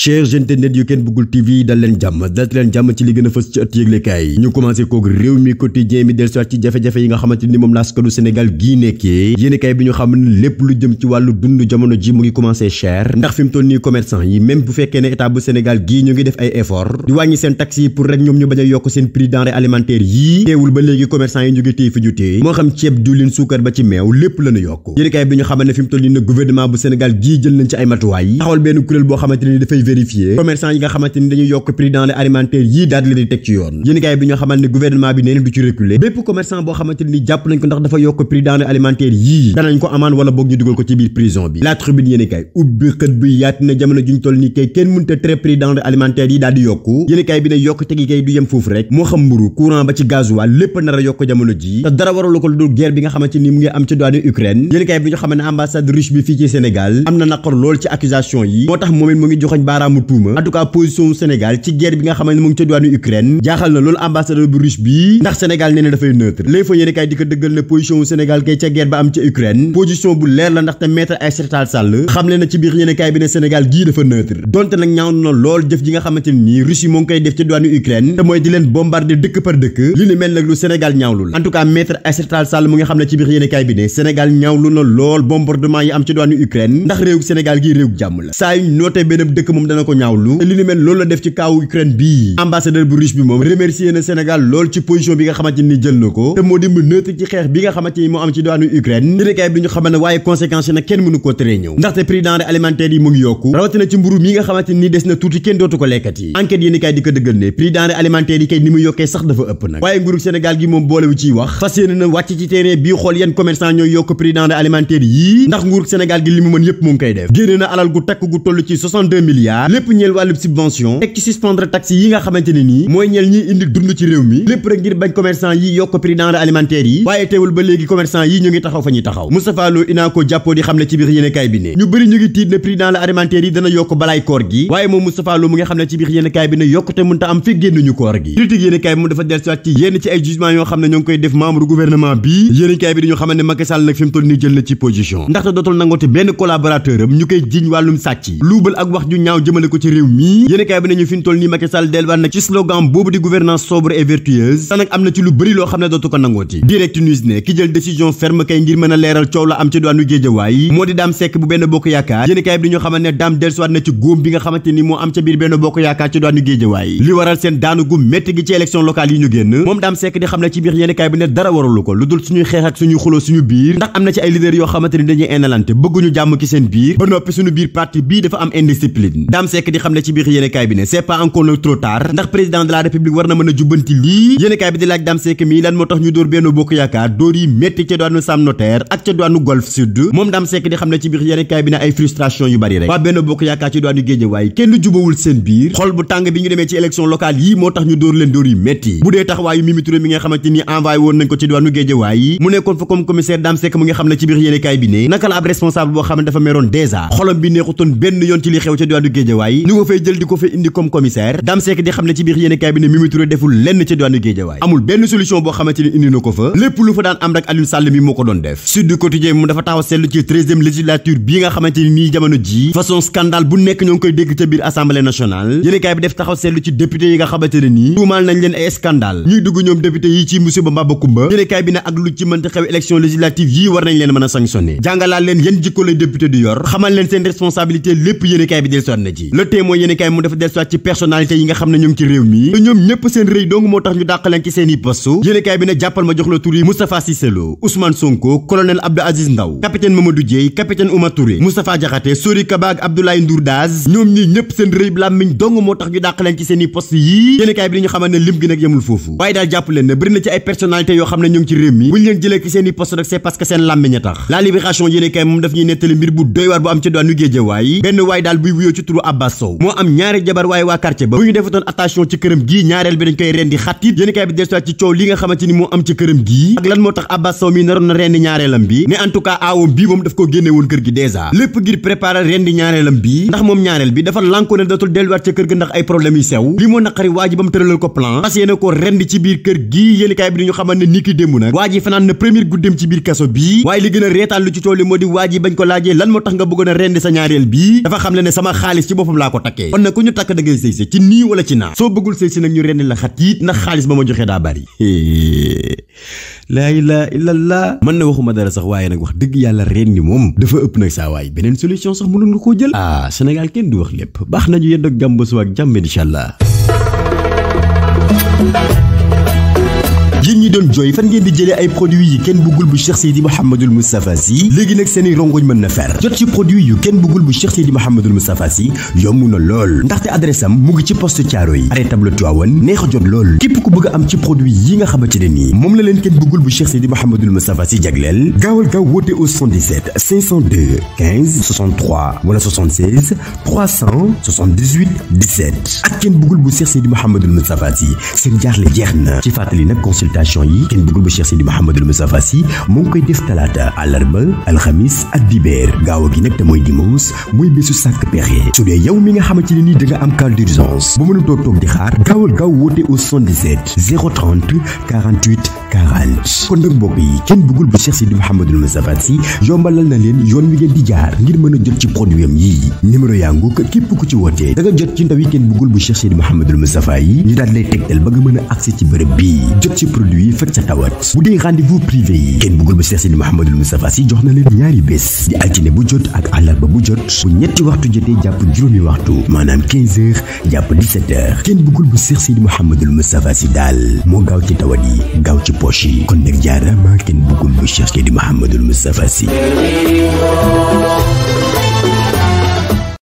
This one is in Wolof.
chers internet yu Ken Bougoul TV dal leen jàmm ci li gën a fës ci ëtt yëglekaay yi ñu commencé koog réew mi quotidien mi dellusiwaat ci jafe-jafe yi nga xamante ni moom la askanu Sénégal gii nekkee yéenekaay bi ñu xam ne lépp lu jëm ci wàllu dund jamono ji mu ngi commencé cher ndax fi mu toll nii commerçant yi même bu fekkee ne état bu Sénégal gii ñu ngi def ay effort di wàññi seen taxes yi pour rek ñoom ñu bañ a yokk seen prix denrées alimentaires yii teewul ba léegi commerçant yi ñu ngi téye fi ñu téye moo xam ceeb diwlin suukar ba ci meew lépp la ñu yokk yéenekaay bi ñu xam ne fi mu toll nii nag gouvernement bu Sénégal gii jël nañ ci ay matuwaay taxawal benn kuréel boo xamante ni dafay vérifier commerçant yi nga xamante ni dañuy yokk prix denrées alimentaires yii daal di leen di teg ci yoon yéenekaay bi ñoo xamal ne gouvernement bi nee na du ci reculer bépp commerçant boo xamante ni jàpp nañ ko ndax dafa yokk prix denrées alimentaires yii danañ ko amaan wala boog ñu dugal ko ci biir prison bi La Tribune yéenekaay ubbi xët bi yaatu na jamono juñ toll nii kay kenn mënta tere prix denrées alimentaires yi daal di yokku yéenekaay bi ne yokk tegi kay du yem foofu rek moo xam mburu courant ba ci gasoil lépp nar a yokk jamono ji te dara waralu ko lu dul guerre bi nga xamante ni mu ngi am ci douane Ukraine yéenekaay bi ñu xamal ne ambassade russe bi fii ci Sénégal am na naqar lool ci accusation yi moo tax moom it mu ngi joxoñ baaraamu tuuma en tout cas position Sénégal ci guerre bi nga xamante ne mu ngi ca douane Ukraine jaaxal na loolu ambassadeur bu russe bi ndax Sénégal nee na dafay neutre léegi fa yéenekaay di ko dëggal ne position Sénégal kay ca guerre ba am ca Ukraine position bu leer la ndaxte maître Aïssata Tall Sall xam le na ci biir yéenekaay bi ne Sénégal gii dafa neutre donte nag ñaaw na lool jëf ji nga xamante ne nii Russie moo ngi koy def ca douane Ukraine te mooy di leen bombarder dëkk par dëkk li ni mel nag lu Sénégal ñaawlu la en tout cas maître Aïssata Tall Sall mu ngi xam ne ci biir yéenekaay bi ne Sénégal ñaawlu na lool bombardement yi am ci douane Ukraine ndax réew Sénégal gi réew jàmm la saa yu nootee benn dëkk moom dana ko ñaawlu te li ni mel loolu la def ci kaawu Ukraine bii ambassadeur bu Russie bi moom remercier na Sénégal lool ci position bi nga xamante ni jël na ko te moo di mu neutre ci xeex bi nga xamante ni moo am ci douane Ukraine yéenekaay bi ñu xamal ne waaye conséquences yi nag kenn mënu koo teree ñëw ndaxte prix denrées alimentaires yi mu ngi yokku rawatina ci mburu mi nga xamante ni des na tuuti kenn dootu ko lekkati enquête yéenekaay di ko dëggal ne prix denrées alimentaires yi kay ni mu yokkee sax dafa ëpp nag waaye nguuru Sénégal gi moom boolewu ciy wax fas yéene na wàcc ci terrain bii xool yan commerçant ñooy yokk prix denrées alimentaires yii ndax nguuru Sénégal gi li mu mën yépp mu ngi koy def génne na alal gu takk gu toll ci 62 milliards lépp ñeel wàllu subvention teg ci suspendre taxes yi nga xamante ne nii mooy ñeel ñiy indi dund ci réew mi lépp rek ngir bañ commerçant yi yokk prix denrées alimentaires yi waaye teewul ba léegi commerçant yi ñu ngi taxaw fa ñuy taxaw Moustapha Lo inaa ko jàppoo di xam ne ci biir yéenekaay bi ne ñu bëri ñu ngi tiit ne prix denrées alimentaires yi dana yokk balaay koor gi waaye moom Moustapha Lo mu nga xam ne ci biir yéenekaay bi ne yokkute mënta am fi génnuñu koor gi critique yéenekaay bi mu dafa dellusiwaat ci yenn ci ay jugement yoo xam ne ñoo ngi koy def membre gouvernement bi yéenekaay bi dañu xam ne Macky Sall nag fi mu toll nii jël na ci position ndaxte dootul nangoote benn collaborateur am ñu koy jiñ wàllum sàcc luubal ak wax ju ñaaw jëmale ko ci réew mi yéenekaay bi nañu fi mu toll nii Macky Sall delluwaat nag ci slogan boobu di gouvernance sobre et vertueuse te nag am na ci lu bëri loo xam ne dootu ko nangooti Direct News ne ki jël décision ferme kay ngir mën a leeral coow la am ci diwaanu Guédiawaye moo di Dame Seck bu Benno Bokk Yaakaar yéenekaay bi dañu xamal ne Dame dellusiwaat na ci góom bi nga xamante ni moo am ca biir Benno Bokk Yaakaar ci diwaanu Guédiawaye li waral seen daanu gu métti gi ci élection locale yi ñu génn moom Dame Seck di xam ne ci biir yéenekaay bi ne dara waralu ko lu dul suñuy xeex ak suñuy xuloo suñu biir ndax am na ci ay leader yoo xamante ni dañuy indalante bëgguñu jàmm ci seen biir ba noppi suñu biir parti bii dafa am indiscipline Dame Seck di xam ne ci biir yéenekaay bi ne c'est pas encore trop tard ndax président de la république war na mën a jubbanti lii yéenekaay bi di laaj Dame Seck mi lan moo tax ñu dóor Benno Bokk Yaakaar dóor yi métti ca doonu Sam Notaire ak ca doonu Golf Sud moom Dame Seck di xam ne ci biir yéenekaay bi ne ay frustration yu bari rek waa Benno Bokk Yaakaar ci doonu Guédiawaye kenn jubawul seen biir xol bu tàng bi ñu demee ci élection locale yi moo tax ñu dóor leen dóor yi métti bu dee taxawaayu Mimi Touré mi nga xamante ni envoyé woon nañ ko ci doonu Guédiawaye mu nekkoon fa comme commissaire Dame Seck mu nga xam ne ci biir yéenekaay bi ne naka la ab responsable boo xam ne dafa meroon déjà xolam bi neexutoon benn yoon ci li xew ca doonu Guédiawaye ñu ko fay jël di ko fa indi comme commissaire Dame Seck di xam ne ci biir yéenekaay bi ne Mimi Touré deful lenn ca doonu Guédiawaye amul benn solution boo xamante ni indi na ko fa lépp lu fa daan am rek Aliou Sall mi moo ko doon def Sud Quotidien mu dafa taxaw seetlu ci 13e législature bii nga xamante ni nii jamono ji façon scandale bu nekk ñoo ngi koy dégg ca biir assemblée nationale yéenekaay bi def taxaw seetlu ci député yi nga xamante ne nii tuumaal nañ leen ay scandale ñuy dugg ñoom député yi ci musiba mbaba kumba yéenekaay bi ne ak lu ci mënta xew élection législative yi war nañ leen mën a sanctionné jàngalaal leen yan jikko lay député di yor xamal leen seen responsabilité lépp yéenekaay bi dellusiwaat na ci Le Témoin yéenekaay mu dafa dellusiwaat ci personnalité yi nga xam ne ñoo ngi ci réew mi te ñoom ñëpp seen rëy dong moo tax ñu dàq leen ci seeni poste yéenekaay bi ne jàppal ma jox la tur yi Moustapha Cissé Lo Ousmane Sonko colonel Abdou Aziz Ndaw capitaine Mamadou Dieye capitaine Oumar Touré Moustapha Diakhaté Sori Kaba ak Abdoulaye Ndour Daz ñoom ñi ñëpp seen rëy làmmiñ dong moo tax ñu dàq leen ci seeni poste yi yéenekaay bi dañu xamal ne lim gi nag yemul foofu waaye daal jàpp leen ne bëri na ci ay personnalité yoo xam ne ñoo ngi ci réew mi buñ leen jëlee ci seeni poste rek c'est parce que seen làmmiñ a tax La Libération yéenekaay moom daf ñuy nettali mbir bu doy waar bu am ci doonu Guédiawaye benn waay daal buy wuyoo ci turu Abbas Sow moo am ñaari jabar waaye waa quartier ba bu ñu defatoon attention ci këram gii ñaareel bi dañ koy rendi xattit yéenekaay bi dellusiwaat ci coow li nga xamante ni moo am ci këram gii ak lan moo tax Abbas Sow mi naroon na rendi ñaareelam bi ne en tout cas aawam bii moom daf ko génne woon kër gi déjà lépp ngir préparer rendi ñaareelam bi ndax moom ñaareel bi dafa lànkoo ne dootul delluwaat ca kër ga ndax ay problème yu sew li moo naqari waa ji ba mu tëralal ko plan parce que yéena ko rendi ci biir kër gii yéenekaay bi dañu xamal ne ni ki démb nag waa ji fanaan na première guddeem ci biir kaso bii waaye li gën a reetaan lu ci tool li moo di waa ji bañ ko laajee lan moo tax nga bëggoon a rendi sa ñaareel bi dafa xam le ne sama xaalis ci boppam laa ko takkee kon nag ku ñu takk da ngay sëy ci nii wala ci naa soo bëggul sëy nag ñu rendi la xatiit ndax xaalis ba ma joxee daa bari laa ilaaha illallah mën na waxuma dara sax waaye nag wax dëgg yàlla rendi moom dafa ëpp nag saa waay beneen solution sax mënoon nga koo jël Sénégal kenn du wax lépp baax nañu yedd ak jàmm ba suba ak jàmm incha allah. yéen ñi doon jooy fan ngeen di jëlee ay produits yi kenn bëggul bu Cheikh Seydi Mouhamadoul Moustapha Sy léegi nag seeni rongoñ mën na fer jot ci produit yu kenn bëggul bu Cheikh Seydi Mouhamadoul Moustapha Sy yomb na lool ndaxte adresse am mu ngi ci poste Thiaroye arrêt table Tivaouane neex a jot lool képp ku bëgg a am ci produit yi nga xamante ne nii moom la leen kenn bëggul bu Cheikh Seydi Mouhamadoul Moustapha Sy jagleel gaawal gaaw woote au 77 502 15 63 wala 76 378 17 ak kenn bëggul bu Cheikh Seydi Mouhamadoul Moustapha Sy seen jaaxle jeex na ci fàttali nag consultation yi kenn bëggul bu Cheikh Seydi Mouhamadoul Moustapha Sy moo ngi koy def talaata àllarba alxamis ak dibeer gaaw gi nag te mooy dimanche mooy bésu sàkk pexe su dee yow mi nga xamante ne nii da nga am cas d'urgence ba mënutoo toog di xaar gaawal gaaw woote au 77 030 48 40 kon nag mbokk yi kenn bëggul bu Cheikh Seydi Mouhamadoul Moustapha Sy yombalal na leen yoon wi ngeen di jaar ngir mën a jot ci produit am yii numéro yaa ngu ko képp ku ci wootee da nga jot ci ndaw yi kenn bëggul bu Cheikh Seydi Mouhamadoul Moustapha yi ñu daal lay tegtal ba nga mën a accès ci bërëb bii jot ci produit faj sa tawat bu dee rendez-vous privé yi kenn bëggul bu Cheikh Seydi Mouhamadoul Moustapha Sy jox na leen ñaari bés di altine bu jot ak àllarba bu jot bu ñetti waxtu jotee jàpp juróomi waxtu maanaam 15h jàpp 17h kenn bëggul bu Cheikh Seydi Mouhamadoul Moustapha Sy daal moo gaaw ci tawat yi gaaw ci poche yi kon nag jaarama kenn bëggul bu Cheikh Seydi Mouhamadoul Moustapha Sy